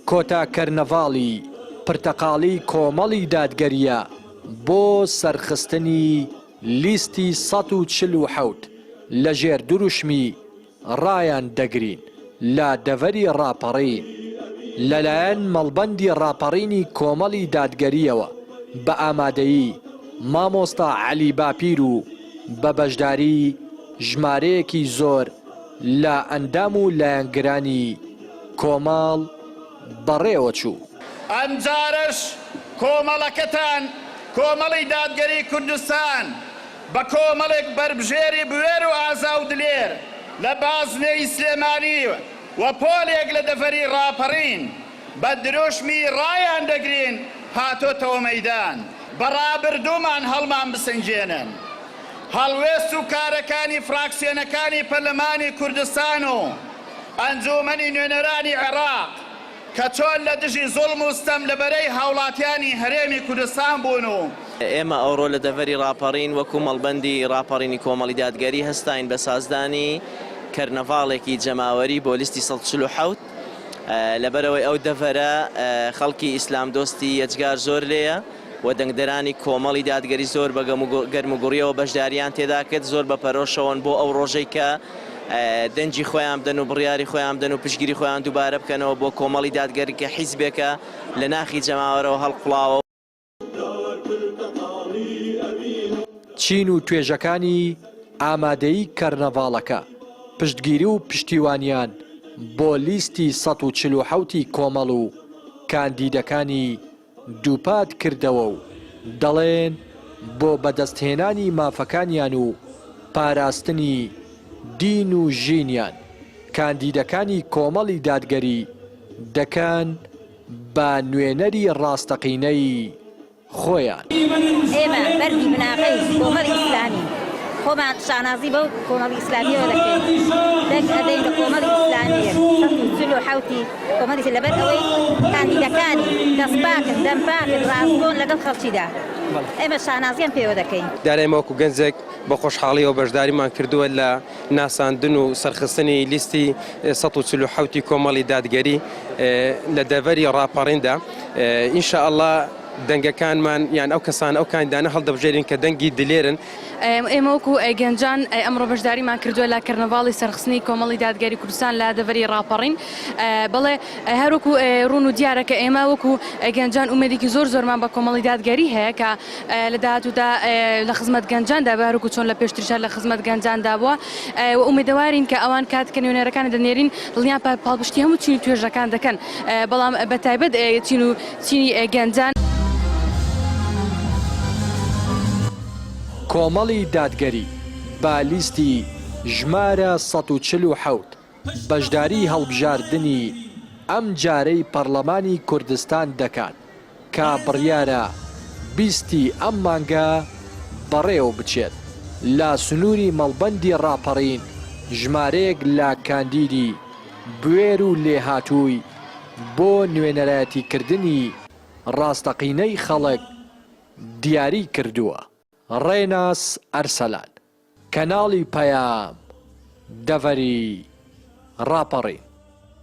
کۆتا کەرنەڤاڵی پرتەقاڵی کۆمەڵی دادگەریە بۆ سەرخستنی لیستی 147 لەژێر دروشمی ڕایان دەگرین لە دەڤەری ڕاپەڕین لەلایەن مەڵبەندی ڕاپەڕینی کۆمەڵی دادگەریەوە بە ئامادەیی مامۆستا عەلی باپیر و بە بەشداری ژمارەیەکی زۆر لە ئەندام و لایەنگرانی کۆمەڵ بەڕێوە چوو. ئەمجارش کۆمەڵەکەتان کۆمەڵی دادگەری کوردستان بە کۆمەڵێک بربژێری بوێر و ئازا و دلێر لە بازنەی سلێمانی و پۆلێک لە دەڤەری ڕاپەڕین بە دروشمی ڕایان دەگرین هاتۆتەوە مەیدان بەڕابردوومان هەڵمان بسنجێنن. هەڵوێست و کارەکانی فراکسیۆنەکانی پەرلەمانی کوردستان و ئەنجومەنی نوێنەرانی عێراق کە چۆن لە دژی زوڵم و ستەم لەبەرەی هاوڵاتیانی هەرێمی کوردستان بوون و ئێمە ئەوڕۆ لە دەڤەری ڕاپەڕین وەکو مەڵبەندی ڕاپەڕینی کۆمەڵی دادگەری هەستاین بە سازدانی کەرنەڤاڵێکی جەماوەری بۆ لیستی 147 لەبەرەوەی ئەو دەڤەرە خەڵکی ئیسلام دۆستی یەجگار زۆر لێیە و دەنگدەرانی کۆمەڵی دادگەری زۆر بە گەرموگوڕیەوە بەشداریان تێدا کرد زۆر بە پەرۆشەوەن بۆ ئەو ڕۆژەی کە دەنجی خۆیان بدەن و بڕیاری خۆیان بدەن و پشگیری خۆیان دووبارە بکەنەوە بۆ کۆمەڵی دادگەری کە حیزبێکە لە ناخی جەماوەرەوە هەڵقڵاوە. چین و توێژەکانی ئامادەیی کەرنەڤاڵەکە پشتگیری و پشتیوانیان بۆ لیستی 147 کۆمەڵ و کاندیدەکانی دووپات کردەوە و دەڵێن بۆ بەدەستهێنانی مافەکانیان و پاراستنی دین و ژینیان کاندیدەکانی کۆمەڵی دادگەری دەکەن بە نوێنەری ڕاستەقینەی خۆیان. ئێمە بەردی بناغەی کۆمەڵی ئیسلامی خۆمان شانازی بەو کۆمەڵی ئیسلامیەوە دەکەین دەک ئەدەین لە کۆمەڵی ئیسلامیە 147 کۆمەڵی لەبەر ئەوەی کاندیدەکانی دەستپاکن دەمپاکن ڕاستگۆن لەگەڵ خەڵکیدا ئێمە شانازیان پێوە دەکەین. دارێمە وەکو گەنجێک بە خۆشحاڵیەوە بەشداریمان کردووە لە ناساندن و سەرخستنی لیستی 147 کۆمەڵی دادگەری لە دەڤەری ڕاپەڕیندا ئینشاءالله دەنگەکانمان یان ئەو کەسان ئەو کاندیدانە هەڵدەبژێرین کە دەنگی دلێرن. ئێمە وەکو گەنجان ئەمڕۆ بەشداریمان کردووە لە کەرنەڤاڵی سەرخستنی کۆمەڵی دادگەری کوردستان لە دەڤەری ڕاپەڕین بەڵێ هەروەکو ڕوون و دیارەکە ئێمە وەکو گەنجان ئومێدێکی زۆرمان بە کۆمەڵی دادگەری هەیە کە لە داهاتوودا لە خزمەت گەنجاندا هەروەکو چۆن لە پێشترشە لە خزمەت گەنجاندا بووە و ئومێدەوارین کە ئەوان کاتکە نوێنەرەکانی دەنێرین دڵنیان پاڵپشتی هەموو چین و توێژەکان دەکەن بەڵام بەتایبەت چینی گەنجان. کۆمەڵی دادگەری با لیستی ژمارە 147 بەشداری هەڵبژاردننی ئەم جارەی پەرلەمانی کوردستان دەکات کا بڕیارە 20 ئەم مانگە بەڕێوە بچێت لە سنووری مەڵبەندی ڕاپەڕین ژمارەیەک لە کاندیدی بوێر و لێهاتووی بۆ نوێنەرایەتیکردنی ڕاستەقینەی خەڵک دیاری کردووە. ڕێناس ئەرسەلان کەناڵی پەیام دەڤەری ڕاپەڕین.